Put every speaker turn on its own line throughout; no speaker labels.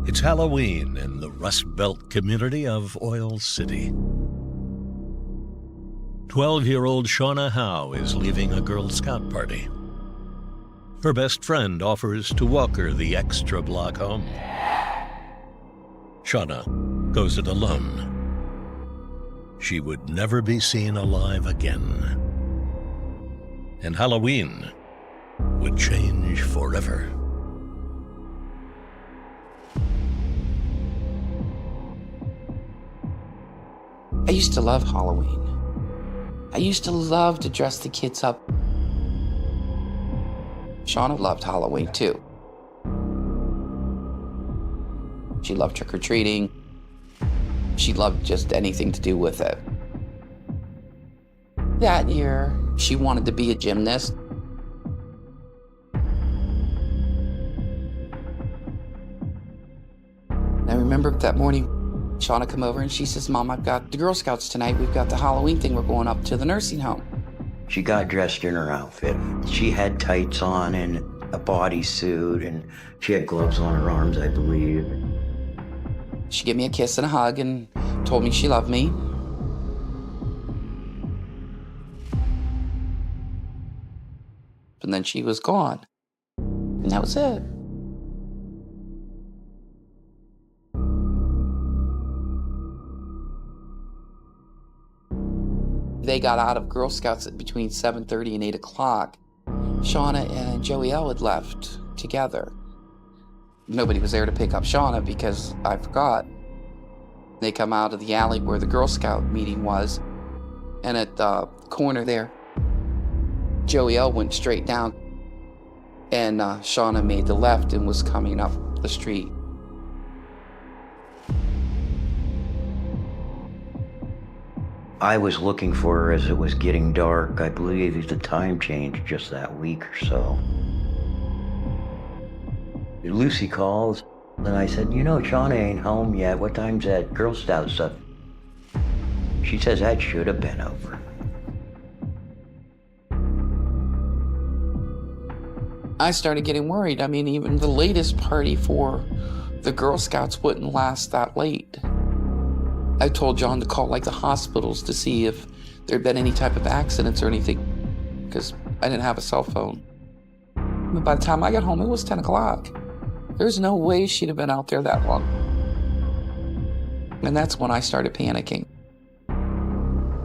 It's Halloween in the Rust Belt community of Oil City. 12-year-old Shauna Howe is leaving a Girl Scout party. Her best friend offers to walk her the extra block home. Shauna goes it alone. She would never be seen alive again. And Halloween would change forever.
I used to love Halloween. I used to love to dress the kids up. Shauna loved Halloween too. She loved trick-or-treating. She loved just anything to do with it. That year, she wanted to be a gymnast. I remember that morning, Shauna come over and she says, "Mom, I've got the Girl Scouts tonight. We've got the Halloween thing. We're going up to the nursing home."
She got dressed in her outfit. She had tights on and a bodysuit, and she had gloves on her arms, I believe.
She gave me a kiss and a hug and told me she loved me. And then she was gone. And that was it. They got out of Girl Scouts at between 7:30 and 8 o'clock. Shauna and Joey L had left together. Nobody was there to pick up Shauna because I forgot. They come out of the alley where the Girl Scout meeting was, and at the corner there, Joey L went straight down, and Shauna made the left and was coming up the street.
I was looking for her as it was getting dark. I believe the time changed just that week or so. Lucy calls, and I said, "You know, Shauna ain't home yet. What time's that Girl Scout stuff?" She says, "That should have been over."
I started getting worried. I mean, even the latest party for the Girl Scouts wouldn't last that late. I told John to call like the hospitals to see if there'd been any type of accidents or anything, because I didn't have a cell phone. But by the time I got home, it was 10 o'clock. There's no way she'd have been out there that long. And that's when I started panicking.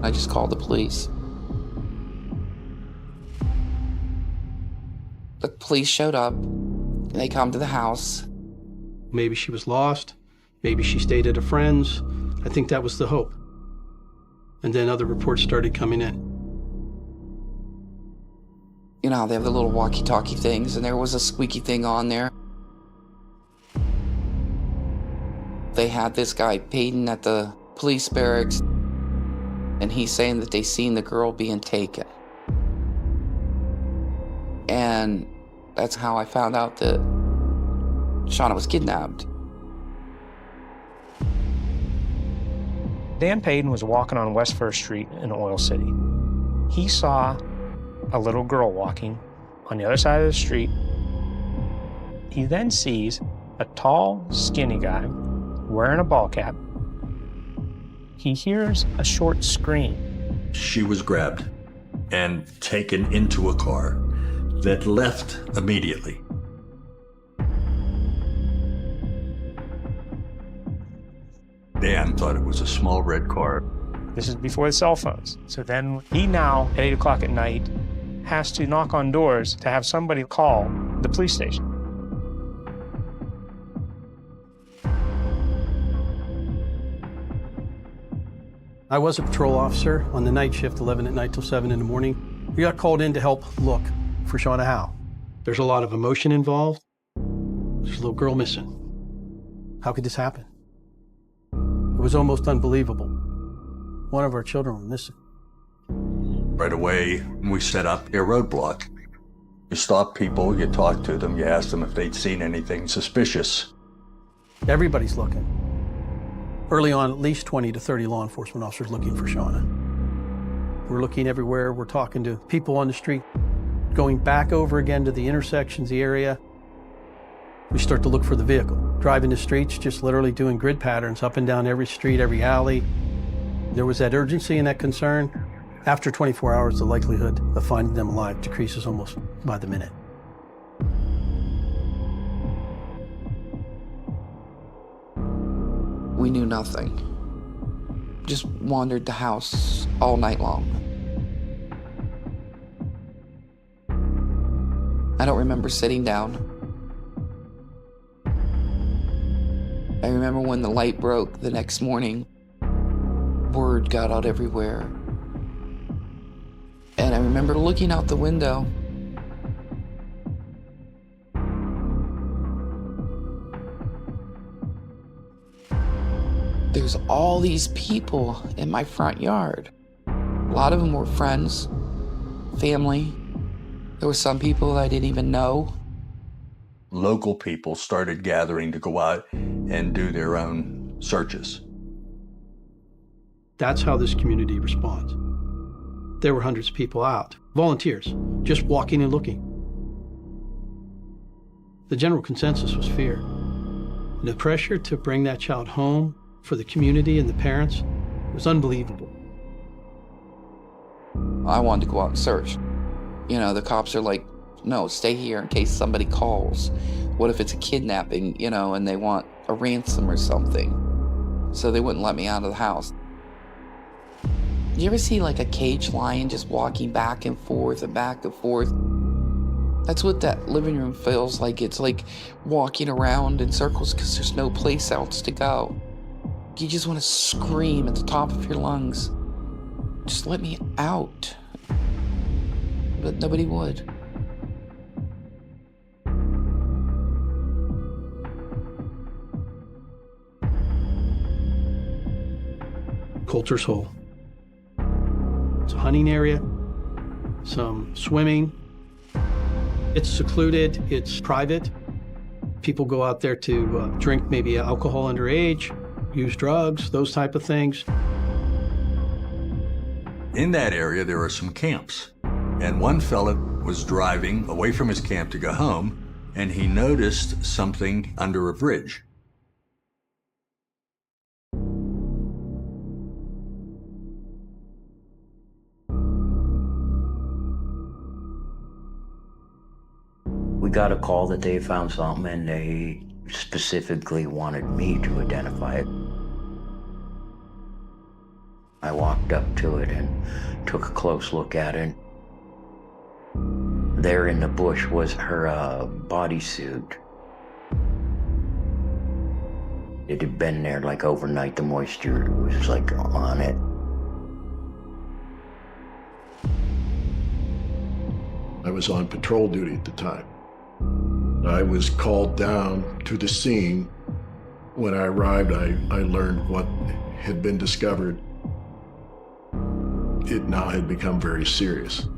I just called the police. The police showed up, and they come to the house.
Maybe she was lost. Maybe she stayed at a friend's. I think that was the hope. And then other reports started coming in.
You know, they have the little walkie-talkie things, and there was a squeaky thing on there. They had this guy, Peyton, at the police barracks, and he's saying that they seen the girl being taken. And that's how I found out that Shauna was kidnapped.
Dan Payton was walking on West First Street in Oil City. He saw a little girl walking on the other side of the street. He then sees a tall, skinny guy wearing a ball cap. He hears a short scream.
She was grabbed and taken into a car that left immediately. Dan thought it was a small red car.
This is before the cell phones. So then he now, at 8 o'clock at night, has to knock on doors to have somebody call the police station.
I was a patrol officer on the night shift, 11 at night till 7 in the morning. We got called in to help look for Shauna Howe. There's a lot of emotion involved. There's a little girl missing. How could this happen? It was almost unbelievable. One of our children was missing.
Right away, we set up a roadblock. You stop people, you talk to them, you ask them if they'd seen anything suspicious.
Everybody's looking. Early on, at least 20 to 30 law enforcement officers looking for Shauna. We're looking everywhere. We're talking to people on the street, going back over again to the intersections, the area. We start to look for the vehicle. Driving the streets, just literally doing grid patterns up and down every street, every alley. There was that urgency and that concern. After 24 hours, the likelihood of finding them alive decreases almost by the minute.
We knew nothing. Just wandered the house all night long. I don't remember sitting down. I remember when the light broke the next morning, word got out everywhere. And I remember looking out the window. There's all these people in my front yard. A lot of them were friends, family. There were some people that I didn't even know.
Local people started gathering to go out and do their own searches.
That's how this community responds. There were hundreds of people out, volunteers, just walking and looking. The general consensus was fear. And the pressure to bring that child home for the community and the parents was unbelievable.
I wanted to go out and search. You know, the cops are like, no, stay here in case somebody calls. What if it's a kidnapping, you know, and they want a ransom or something? So they wouldn't let me out of the house. You ever see like a caged lion just walking back and forth and back and forth? That's what that living room feels like. It's like walking around in circles because there's no place else to go. You just want to scream at the top of your lungs. Just let me out. But nobody would.
Coulter's Hole. It's a hunting area, some swimming. It's secluded, it's private. People go out there to drink maybe alcohol underage, use drugs, those type of things.
In that area, there are some camps. And one fella was driving away from his camp to go home, and he noticed something under a bridge.
We got a call that they found something, and they specifically wanted me to identify it. I walked up to it and took a close look at it. There in the bush was her bodysuit. It had been there like overnight. The moisture was like on it.
I was on patrol duty at the time. I was called down to the scene. When I arrived, I learned what had been discovered. It now had become very serious.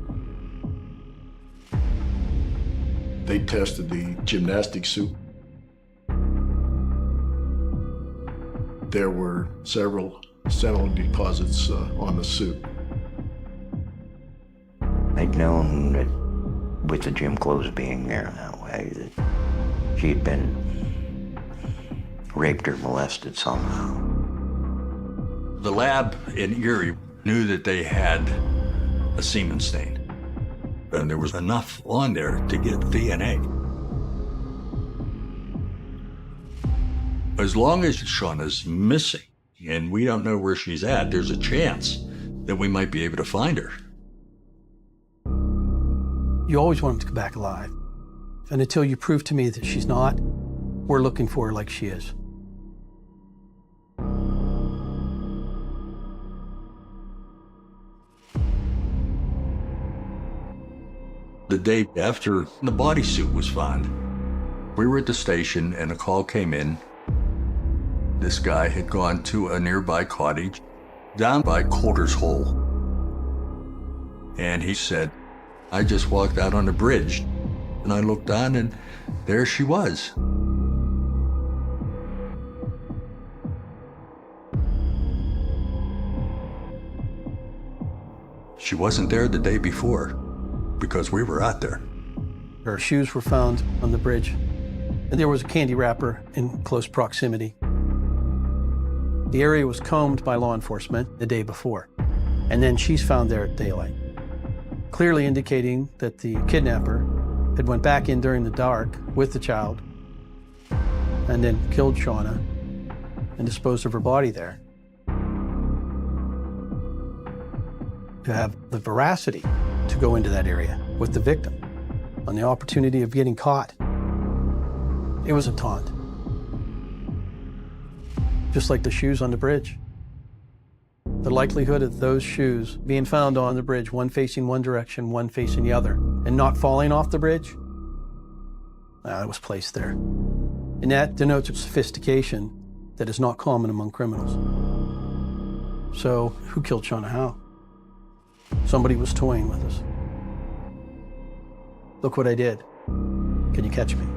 They tested the gymnastic suit. There were several sentinel deposits on the suit.
I'd known that with the gym clothes being there that way, that she had been raped or molested somehow.
The lab in Erie knew that they had a semen stain. And there was enough on there to get DNA. As long as Shauna's missing and we don't know where she's at, there's a chance that we might be able to find her.
You always want them to come back alive. And until you prove to me that she's not, we're looking for her like she is.
The day after the bodysuit was found, we were at the station and a call came in. This guy had gone to a nearby cottage down by Coulter's Hole. And he said, I just walked out on the bridge and I looked down and there she was. She wasn't there the day before because we were out there.
Her shoes were found on the bridge. and there was a candy wrapper in close proximity. The area was combed by law enforcement the day before, and then she's found there at daylight, clearly indicating that the kidnapper had went back in during the dark with the child and then killed Shauna and disposed of her body there. To have the veracity to go into that area with the victim on the opportunity of getting caught, it was a taunt. Just like the shoes on the bridge. The likelihood of those shoes being found on the bridge, one facing one direction, one facing the other, and not falling off the bridge, it was placed there. And that denotes a sophistication that is not common among criminals. So, who killed Shauna Howe? Somebody was toying with us. Look what I did. Can you catch me?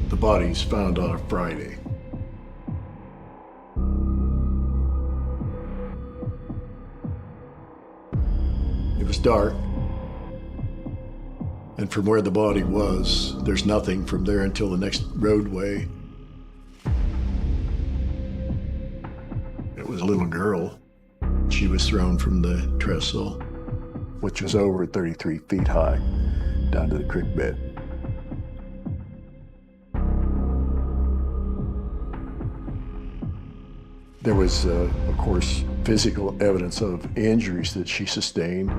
The body's found on a Friday. It was dark, and from where the body was, there's nothing from there until the next roadway. It was a little girl. She was thrown from the trestle, which was over 33 feet high, down to the creek bed. There was, of course, physical evidence of injuries that she sustained.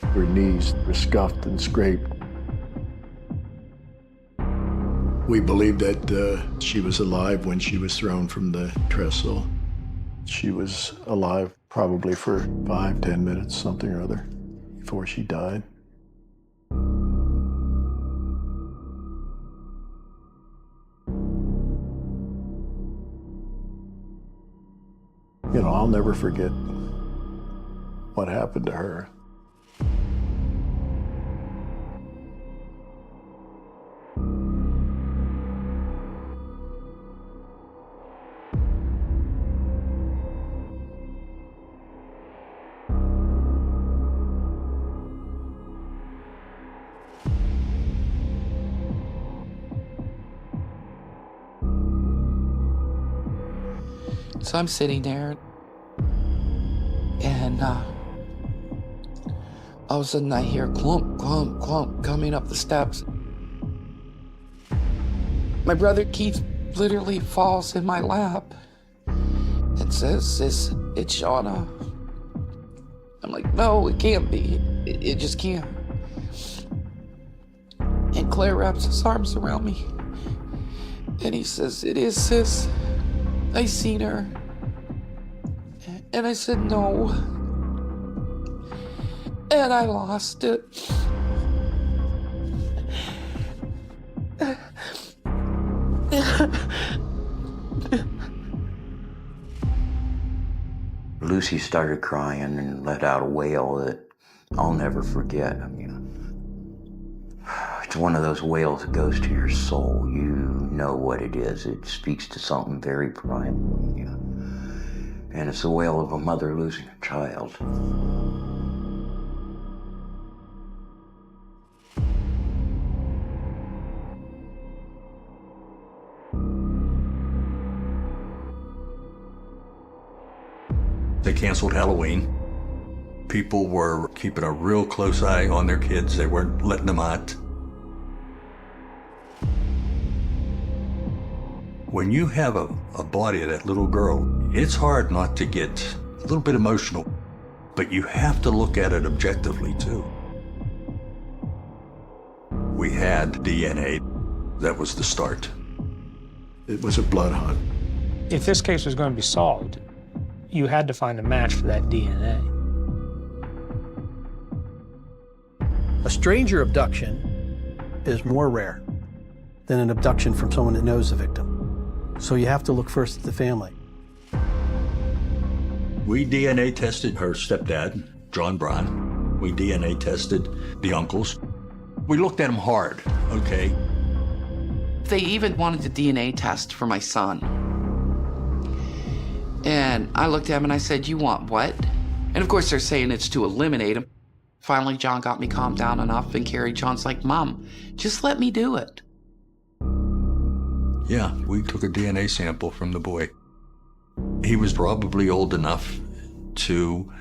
Her knees were scuffed and scraped. We believe that she was alive when she was thrown from the trestle. She was alive probably for 5-10 minutes, something or other, before she died. You know, I'll never forget what happened to her.
So I'm sitting there, and all of a sudden I hear clump, clump, clump coming up the steps. My brother Keith literally falls in my lap and says, it's Shauna. I'm like, no, it can't be. It just can't. And Claire wraps his arms around me, and he says, it is, sis. I seen her. And I said no. And I lost it.
Lucy started crying and let out a wail that I'll never forget. I mean, it's one of those wails that goes to your soul. You know what it is. It speaks to something very primal in you. And it's the wail of a mother losing a child.
They canceled Halloween. People were keeping a real close eye on their kids. They weren't letting them out. When you have a body of that little girl, it's hard not to get a little bit emotional, but you have to look at it objectively too. We had DNA. That was the start.
It was a blood hunt.
If this case was going to be solved, you had to find a match for that DNA.
A stranger abduction is more rare than an abduction from someone that knows the victim. So you have to look first at the family.
We DNA tested her stepdad, John Brown. We DNA tested the uncles. We looked at them hard, okay?
They even wanted a DNA test for my son. And I looked at him and I said, "You want what?" And of course they're saying it's to eliminate him. Finally, John got me calmed down enough, and Carrie, John's like, "Mom, just let me do it."
Yeah, we took a DNA sample from the boy. He was probably old enough to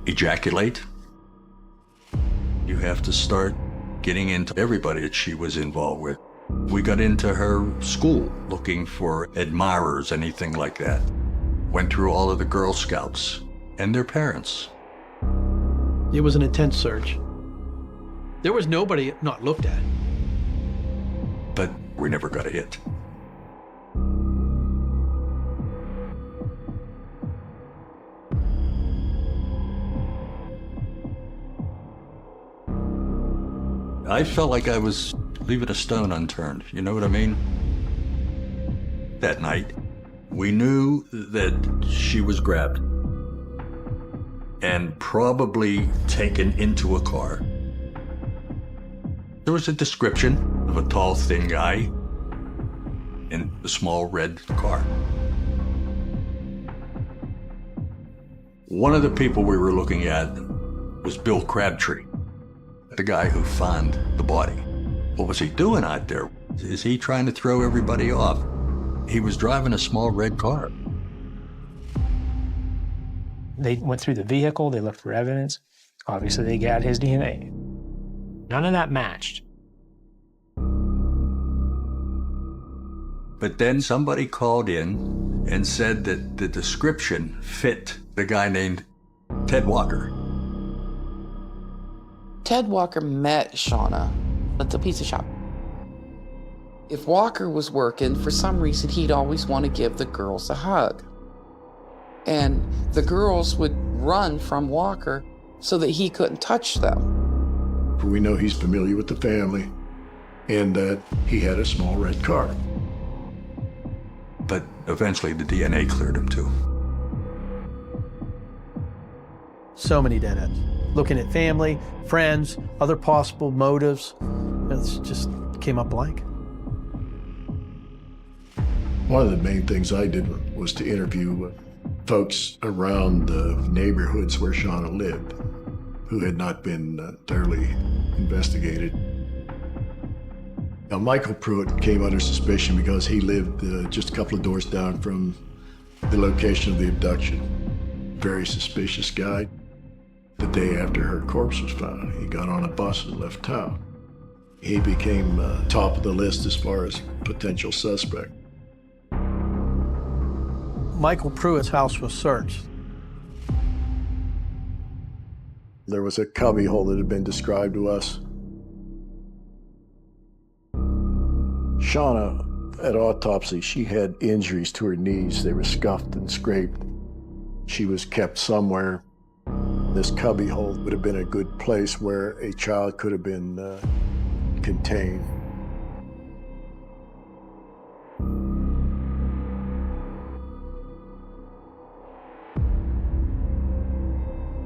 ejaculate. You have to start getting into everybody that she was involved with. We got into her school looking for admirers, anything like that. Went through all of the Girl Scouts and their parents.
It was an intense search. There was nobody not looked at.
But we never got a hit. I felt like I was leaving a stone unturned, you know what I mean? That night, we knew that she was grabbed and probably taken into a car. There was a description of a tall, thin guy in a small red car. One of the people we were looking at was Bill Crabtree, the guy who found the body. What was he doing out there? Is he trying to throw everybody off? He was driving a small red car.
They went through the vehicle, they looked for evidence. Obviously, they got his DNA. None of that matched.
But then somebody called in and said that the description fit the guy named Ted Walker.
Ted Walker met Shauna at the pizza shop. If Walker was working, for some reason, he'd always want to give the girls a hug. And the girls would run from Walker so that he couldn't touch them.
We know he's familiar with the family and that he had a small red car.
But eventually the DNA cleared him too.
So many dead ends. Looking at family, friends, other possible motives, it just came up blank.
One of the main things I did was to interview folks around the neighborhoods where Shauna lived who had not been thoroughly investigated. Now, Michael Pruitt came under suspicion because he lived just a couple of doors down from the location of the abduction. Very suspicious guy. The day after her corpse was found, he got on a bus and left town. He became top of the list as far as potential suspect.
Michael Pruitt's house was searched.
There was a cubbyhole that had been described to us. Shauna, at autopsy, she had injuries to her knees. They were scuffed and scraped. She was kept somewhere. This cubbyhole would have been a good place where a child could have been contained.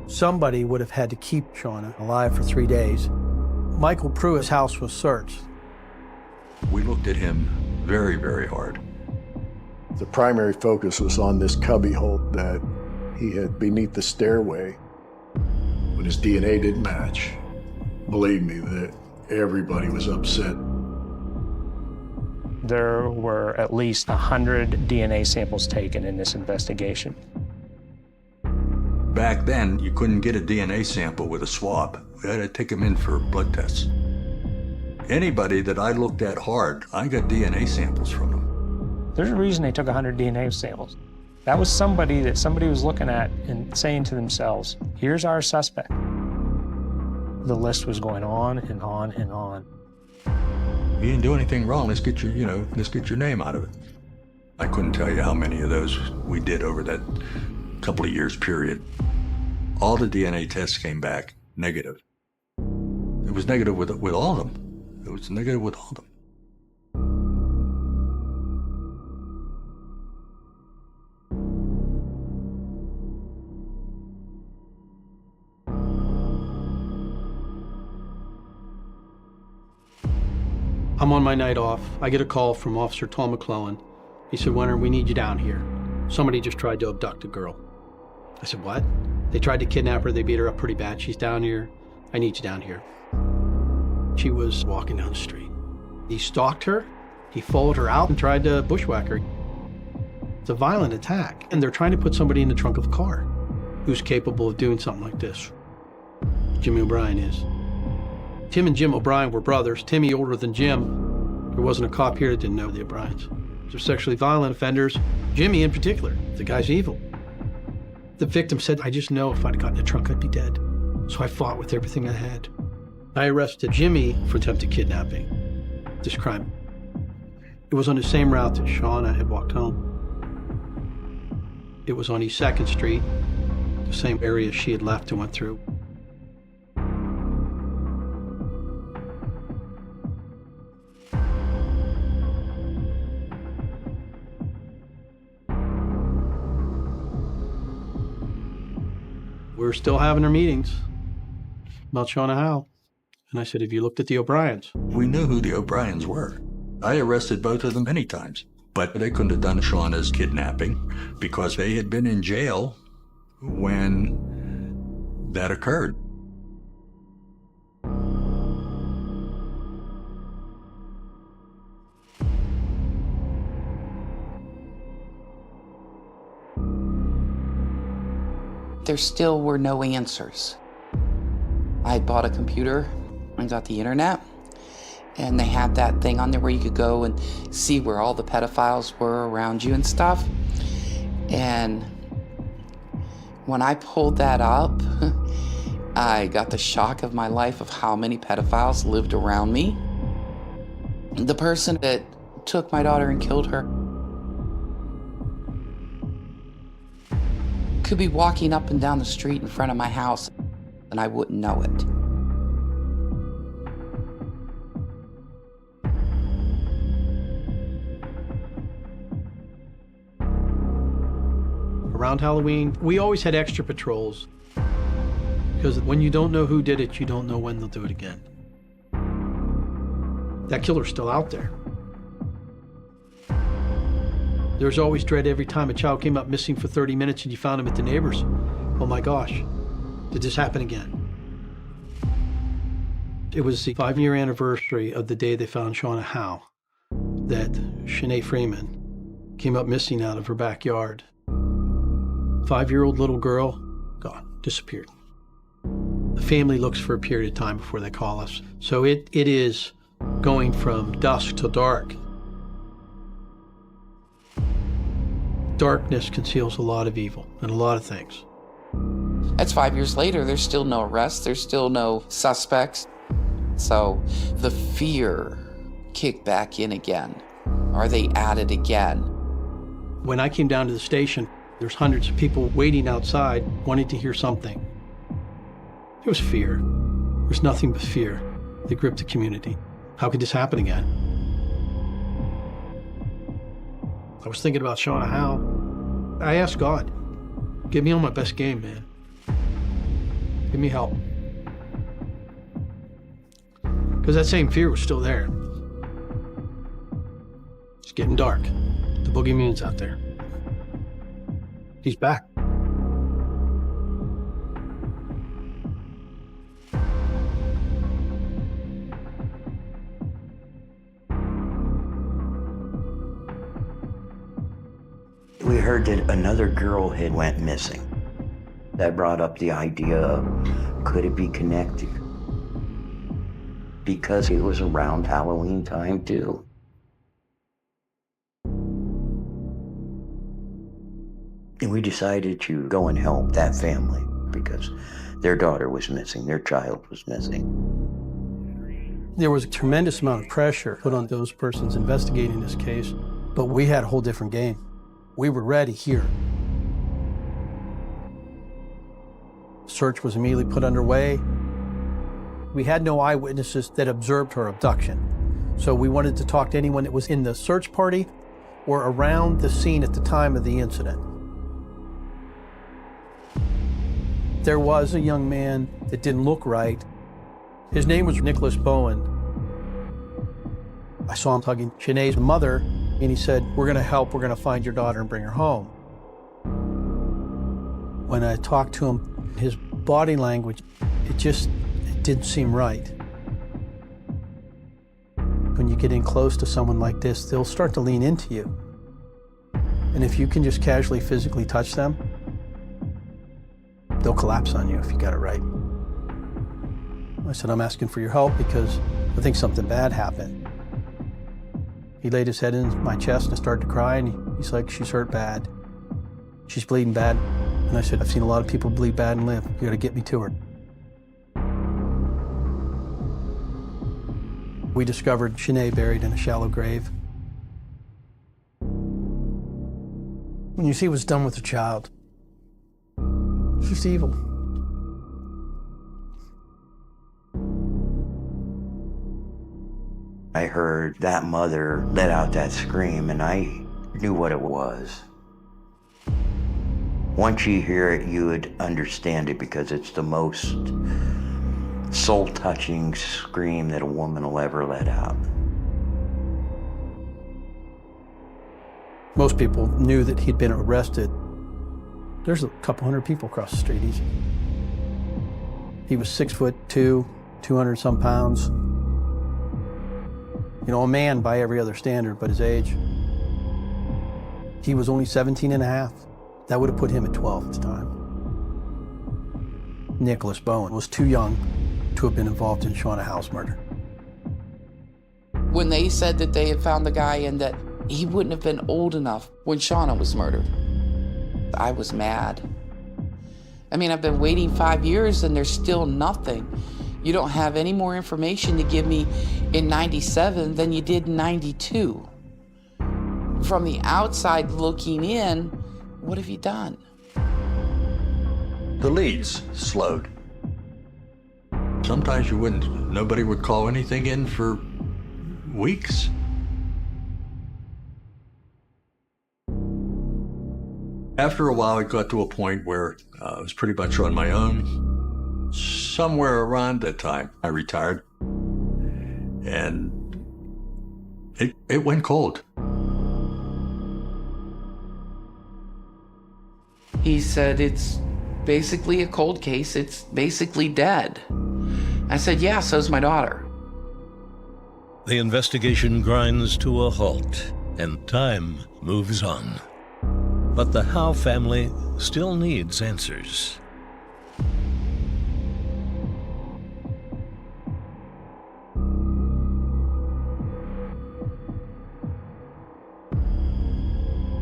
Somebody would have had to keep Shauna alive for 3 days. Michael Pruitt's house was searched.
We looked at him very, very hard.
The primary focus was on this cubbyhole that he had beneath the stairway. When his DNA didn't match, believe me, that everybody was upset.
There were at least 100 DNA samples taken in this investigation.
Back then, you couldn't get a DNA sample with a swab. We had to take them in for blood tests. Anybody that I looked at hard, I got DNA samples from them.
There's a reason they took 100 DNA samples. That was somebody that somebody was looking at and saying to themselves, here's our suspect. The list was going on and on and on.
You didn't do anything wrong. Let's get your name out of it. I couldn't tell you how many of those we did over that couple of years period. All the DNA tests came back negative. It was negative with all of them. It was negative with all of them.
I'm on my night off. I get a call from Officer Tom McClellan. He said, Winter, we need you down here. Somebody just tried to abduct a girl. I said, what? They tried to kidnap her. They beat her up pretty bad. She's down here. I need you down here. She was walking down the street. He stalked her. He followed her out and tried to bushwhack her. It's a violent attack. And they're trying to put somebody in the trunk of a car who's capable of doing something like this. Jimmy O'Brien is. Tim and Jim O'Brien were brothers. Timmy older than Jim. There wasn't a cop here that didn't know the O'Briens. They're sexually violent offenders. Jimmy in particular. The guy's evil. The victim said, I just know if I'd gotten in the trunk, I'd be dead. So I fought with everything I had. I arrested Jimmy for attempted kidnapping. This crime. It was on the same route that Shauna had walked home. It was on East 2nd Street, the same area she had left and went through. We were still having our meetings about Shauna Howe. And I said, have you looked at the O'Briens?
We knew who the O'Briens were. I arrested both of them many times, but they couldn't have done Shauna's kidnapping because they had been in jail when that occurred.
There still were no answers. I bought a computer and got the internet, and they had that thing on there where you could go and see where all the pedophiles were around you and stuff. And when I pulled that up, I got the shock of my life of how many pedophiles lived around me. The person that took my daughter and killed her could be walking up and down the street in front of my house, and I wouldn't know it.
Around Halloween, we always had extra patrols. Because when you don't know who did it, you don't know when they'll do it again. That killer's still out there. There's always dread every time a child came up missing for 30 minutes and you found him at the neighbor's. Oh my gosh, did this happen again? It was the 5-year anniversary of the day they found Shauna Howe, that Shanae Freeman came up missing out of her backyard. 5-year-old little girl, gone, disappeared. The family looks for a period of time before they call us. So it is going from dusk to dark. Darkness conceals a lot of evil and a lot of things.
That's 5 years later, there's still no arrests, there's still no suspects. So the fear kicked back in again. Are they at it again?
When I came down to the station, there's hundreds of people waiting outside, wanting to hear something. It was fear. There's nothing but fear that gripped the community. How could this happen again? I was thinking about Shauna Howe. I asked God, get me on my best game, man. Give me help. Because that same fear was still there. It's getting dark. The boogeyman's out there. He's back.
We heard that another girl had went missing. That brought up the idea of, could it be connected? Because it was around Halloween time too. And we decided to go and help that family because their daughter was missing, their child was missing.
There was a tremendous amount of pressure put on those persons investigating this case, but we had a whole different game. We were ready here. Search was immediately put underway. We had no eyewitnesses that observed her abduction, so we wanted to talk to anyone that was in the search party or around the scene at the time of the incident. There was a young man that didn't look right. His name was Nicholas Bowen. I saw him hugging Shanae's mother, and he said, "We're going to help. We're going to find your daughter and bring her home." When I talked to him, his body language, it didn't seem right. When you get in close to someone like this, they'll start to lean into you. And if you can just casually physically touch them, they'll collapse on you if you got it right. I said, "I'm asking for your help because I think something bad happened." He laid his head in my chest and started to cry, and he's like, "She's hurt bad. She's bleeding bad." And I said, "I've seen a lot of people bleed bad and live. You gotta get me to her." We discovered Shanae buried in a shallow grave. When you see what's done with a child, it's just evil.
I heard that mother let out that scream, and I knew what it was. Once you hear it, you would understand it because it's the most soul-touching scream that a woman will ever let out.
Most people knew that he'd been arrested. There's a couple hundred people across the street easy. He was 6'2", 200 some pounds. You know, a man by every other standard but his age. He was only 17 and a half. That would have put him at 12 at the time. Nicholas Bowen was too young to have been involved in Shauna Howe's murder.
When they said that they had found the guy and that he wouldn't have been old enough when Shauna was murdered, I was mad. I mean, I've been waiting 5 years and there's still nothing. You don't have any more information to give me in 97 than you did in 92. From the outside looking in, what have you done?
The leads slowed. Sometimes nobody would call anything in for weeks. After a while, it got to a point where I was pretty much on my own. Somewhere around that time, I retired. And it went cold.
He said, "It's basically a cold case. It's basically dead." I said, "Yeah, so's my daughter."
The investigation grinds to a halt, and time moves on. But the Howe family still needs answers.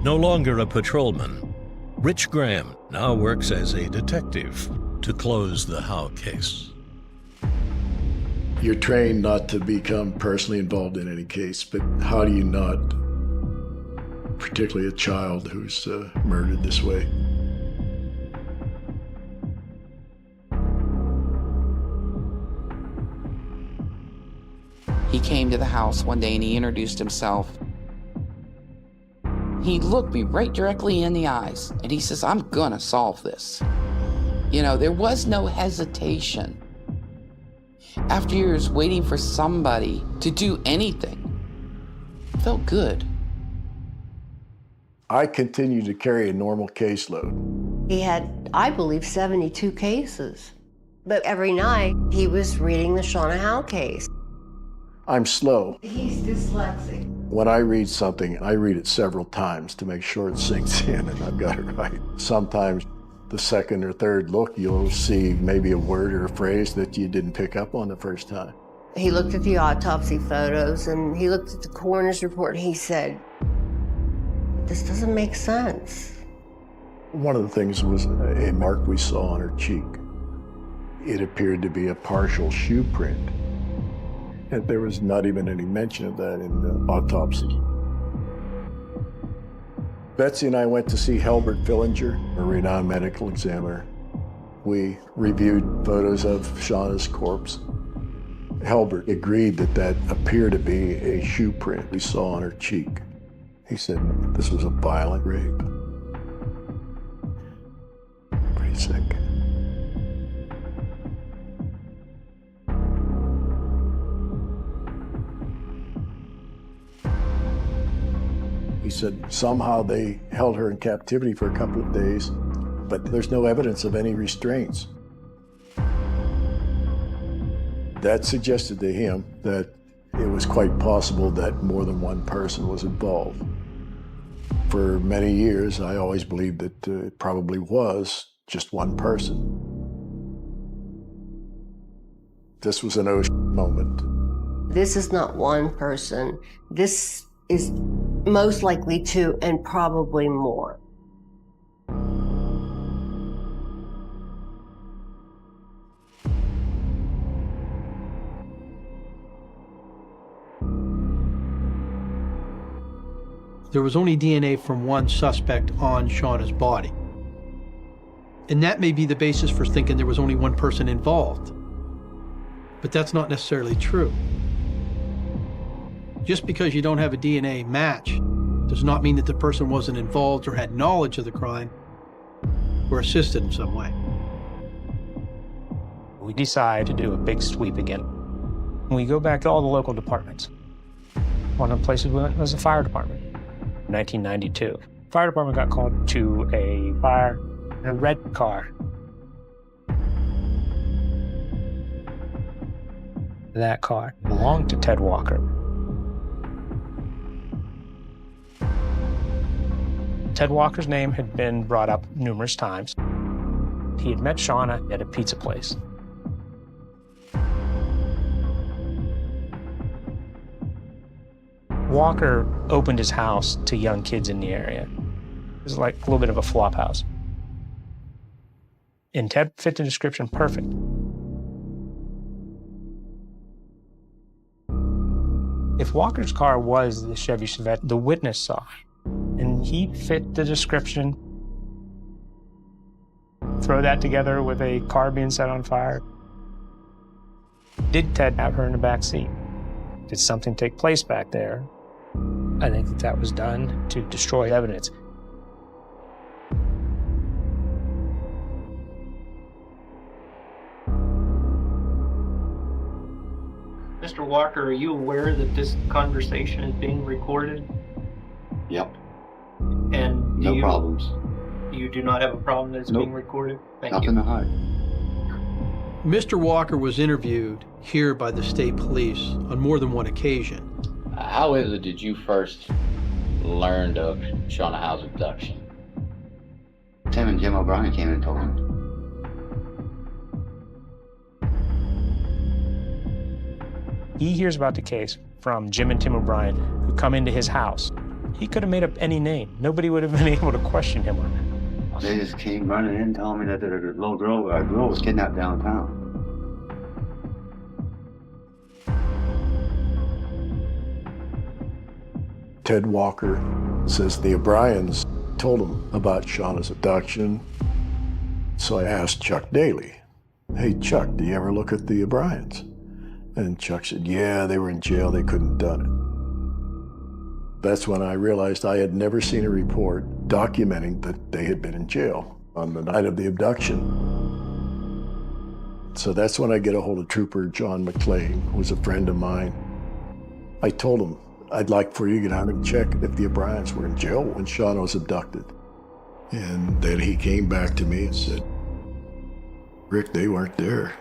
No longer a patrolman, Rich Graham now works as a detective to close the Howe case.
You're trained not to become personally involved in any case, but how do you not, particularly a child who's murdered this way?
He came to the house one day and he introduced himself. He looked me right directly in the eyes and he says, "I'm gonna solve this." You know, there was no hesitation. After years waiting for somebody to do anything, it felt good.
I continued to carry a normal caseload.
He had, I believe, 72 cases. But every night, he was reading the Shauna Howe case.
I'm slow.
He's dyslexic.
When I read something, I read it several times to make sure it sinks in and I've got it right. Sometimes the second or third look, you'll see maybe a word or a phrase that you didn't pick up on the first time.
He looked at the autopsy photos and he looked at the coroner's report and he said, "This doesn't make sense."
One of the things was a mark we saw on her cheek. It appeared to be a partial shoe print. And there was not even any mention of that in the autopsy. Betsy and I went to see Helbert Fillinger, a renowned medical examiner. We reviewed photos of Shauna's corpse. Helbert agreed that that appeared to be a shoe print we saw on her cheek. He said this was a violent rape. Pretty sick. He said somehow they held her in captivity for a couple of days, but there's no evidence of any restraints. That suggested to him that it was quite possible that more than one person was involved. For many years, I always believed that it probably was just one person. This was an oh moment.
This is not one person. This is most likely two and probably more.
There was only DNA from one suspect on Shauna's body. And that may be the basis for thinking there was only one person involved. But that's not necessarily true. Just because you don't have a DNA match does not mean that the person wasn't involved or had knowledge of the crime or assisted in some way.
We decide to do a big sweep again. We go back to all the local departments. One of the places we went was the fire department. 1992. Fire department got called to a fire in a red car. That car belonged to Ted Walker. Ted Walker's name had been brought up numerous times. He had met Shauna at a pizza place. Walker opened his house to young kids in the area. It was like a little bit of a flop house. And Ted fit the description perfect. If Walker's car was the Chevy Chevette the witness saw, and he fit the description, throw that together with a car being set on fire, did Ted have her in the back seat? Did something take place back there? I think that was done to destroy evidence.
Mr. Walker, are you aware that this conversation is being recorded?
Yep.
And
No problems.
You do not have a problem that it's
Nope.
being recorded? Thank
Nothing
you.
to hide.
Mr. Walker was interviewed here by the state police on more than one occasion.
How is it did you first learn of Shauna Howe's abduction? Tim and Jim O'Brien came and told him.
He hears about the case from Jim and Tim O'Brien, who come into his house. He could have made up any name. Nobody would have been able to question him on it.
They just came running in telling me that a little girl, a girl was kidnapped downtown.
Ted Walker says the O'Briens told him about Shauna's abduction. So I asked Chuck Daly, hey, Chuck, do you ever look at the O'Briens? And Chuck said, yeah, they were in jail. They couldn't have done it. That's when I realized I had never seen a report documenting that they had been in jail on the night of the abduction. So that's when I get a hold of Trooper John McClain, who was a friend of mine. I told him, I'd like for you to get out and check if the O'Briens were in jail when Shauna was abducted. And then he came back to me and said, Rick, they weren't there.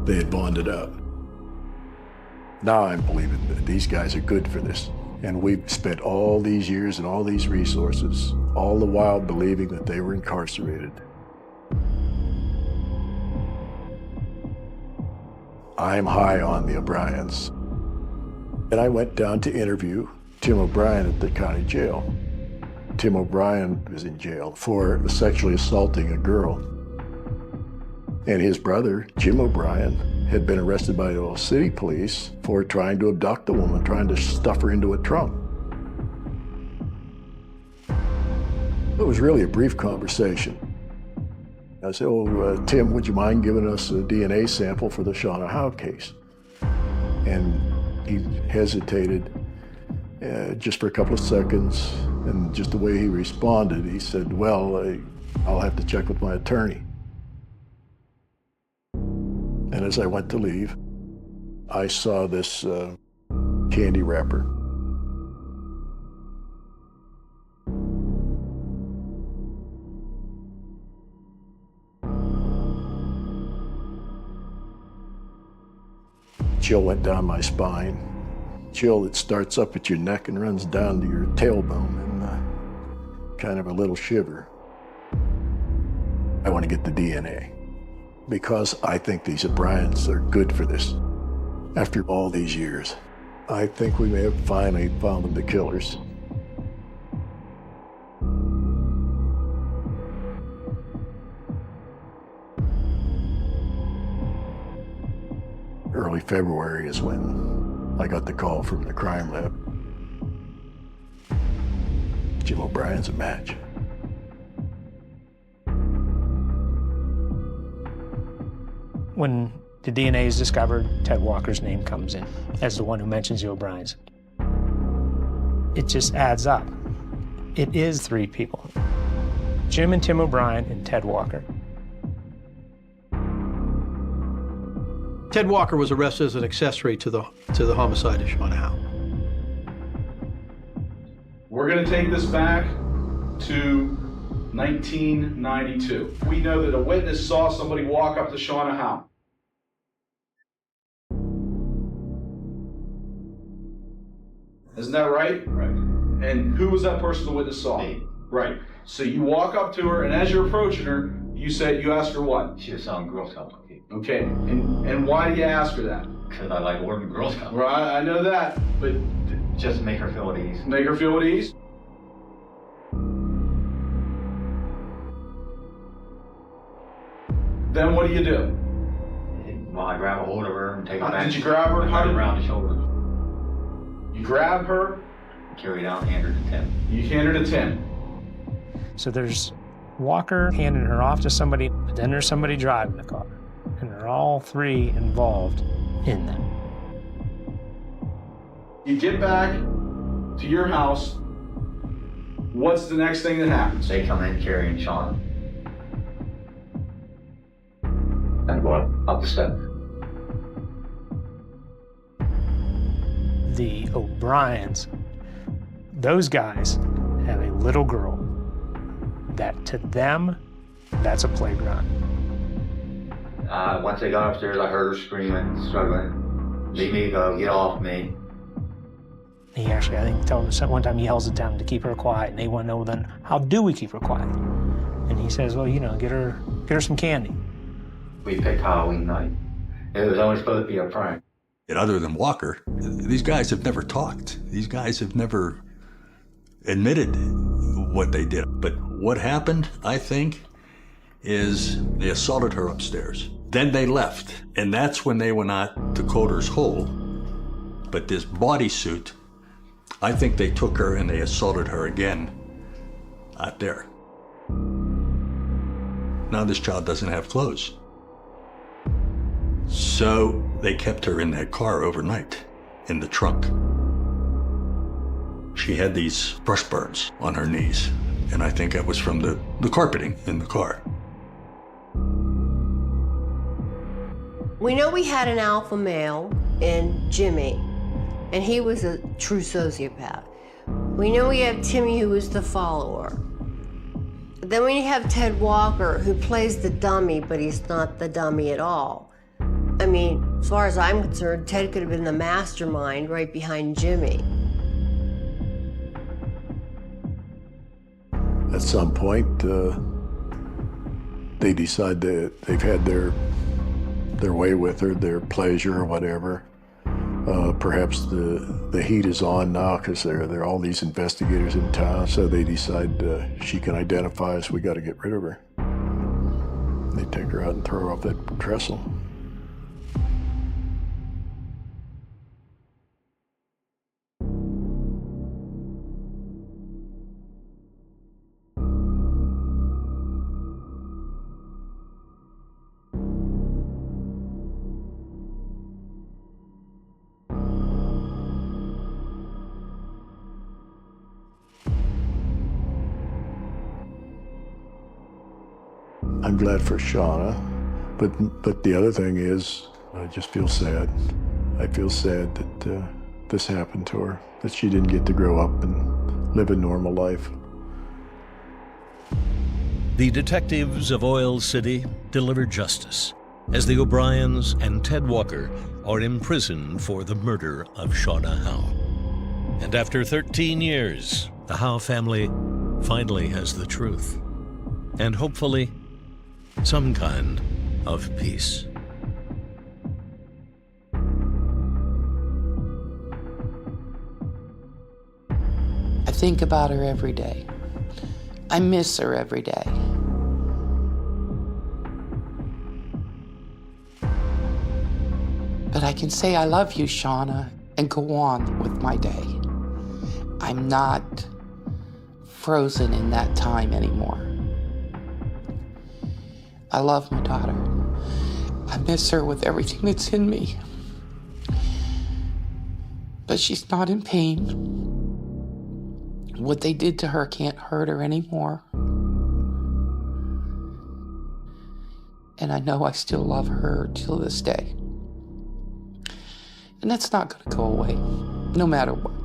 They had bonded out. Now I'm believing that these guys are good for this. And we've spent all these years and all these resources, all the while believing that they were incarcerated. I'm high on the O'Briens. And I went down to interview Tim O'Brien at the county jail. Tim O'Brien was in jail for sexually assaulting a girl. And his brother, Jim O'Brien, had been arrested by the Oil City police for trying to abduct a woman, trying to stuff her into a trunk. It was really a brief conversation. I said, Tim, would you mind giving us a DNA sample for the Shauna Howe case? And he hesitated just for a couple of seconds, and just the way he responded, he said, well, I'll have to check with my attorney. And as I went to leave, I saw this candy wrapper. chill went down my spine. Chill that starts up at your neck and runs down to your tailbone, and kind of a little shiver. I want to get the DNA because I think these O'Briens are good for this. After all these years, I think we may have finally found the killers. Early February is when I got the call from the crime lab. Jim O'Brien's a match.
When the DNA is discovered, Ted Walker's name comes in as the one who mentions the O'Briens. It just adds up. It is 3 people. Jim and Tim O'Brien and Ted Walker.
Ted Walker was arrested as an accessory to the homicide of Shauna Howe.
We're going to take this back to 1992. We know that a witness saw somebody walk up to Shauna Howe. Isn't that right?
Right.
And who was that person the witness saw?
Me.
Right. So you walk up to her, and as you're approaching her, you ask her what?
She was selling Girl Scout cookies.
Okay. And why do you ask her that?
Because I like working Girl Scouts.
Right, I know that, but
Just make her feel at ease.
make her feel at ease. Then what do you do?
Well, I grab a hold of her and take her back.
Did you grab her? How did
around the shoulders?
you grab her?
Carry it out, hand her to Tim.
You hand her to Tim.
So there's Walker handing her off to somebody, but then there's somebody driving the car. And they're all 3 involved in that.
You get back to your house. What's the next thing that happens?
They come in carrying Shauna. And go up the steps.
The O'Briens, those guys have a little girl that to them, that's a playground.
Once they got upstairs, I heard her screaming, struggling. Leave me go, get off me.
He actually, I think, told them one time he yells at them to keep her quiet, and they want to know, then, how do we keep her quiet? And he says, well, you know, get her some candy.
We picked Halloween night. It was only supposed to be a prank.
And other than Walker, these guys have never talked. These guys have never admitted what they did. But what happened, I think, is they assaulted her upstairs. Then they left, and that's when they went out to Coder's Hole. But this bodysuit, I think they took her and they assaulted her again out there. Now this child doesn't have clothes. So they kept her in that car overnight, in the trunk. She had these brush burns on her knees, and I think that was from the carpeting in the car.
We know we had an alpha male in Jimmy, and he was a true sociopath. We know we have Timmy, who was the follower. Then we have Ted Walker, who plays the dummy, but he's not the dummy at all. I mean, as far as I'm concerned, Ted could have been the mastermind right behind Jimmy.
At some point, they decide that they've had their way with her, their pleasure or whatever. Perhaps the heat is on now because there are all these investigators in town, so they decide she can identify us, we got to get rid of her. They take her out and throw her off that trestle. I'm glad for Shauna, but the other thing is, I just feel sad. I feel sad that this happened to her, that she didn't get to grow up and live a normal life.
The detectives of Oil City delivered justice, as the O'Briens and Ted Walker are imprisoned for the murder of Shauna Howe. And after 13 years, the Howe family finally has the truth. And hopefully, some kind of peace.
I think about her every day. I miss her every day. But I can say I love you, Shauna, and go on with my day. I'm not frozen in that time anymore. I love my daughter. I miss her with everything that's in me. But she's not in pain. What they did to her can't hurt her anymore. And I know I still love her till this day. And that's not going to go away, no matter what.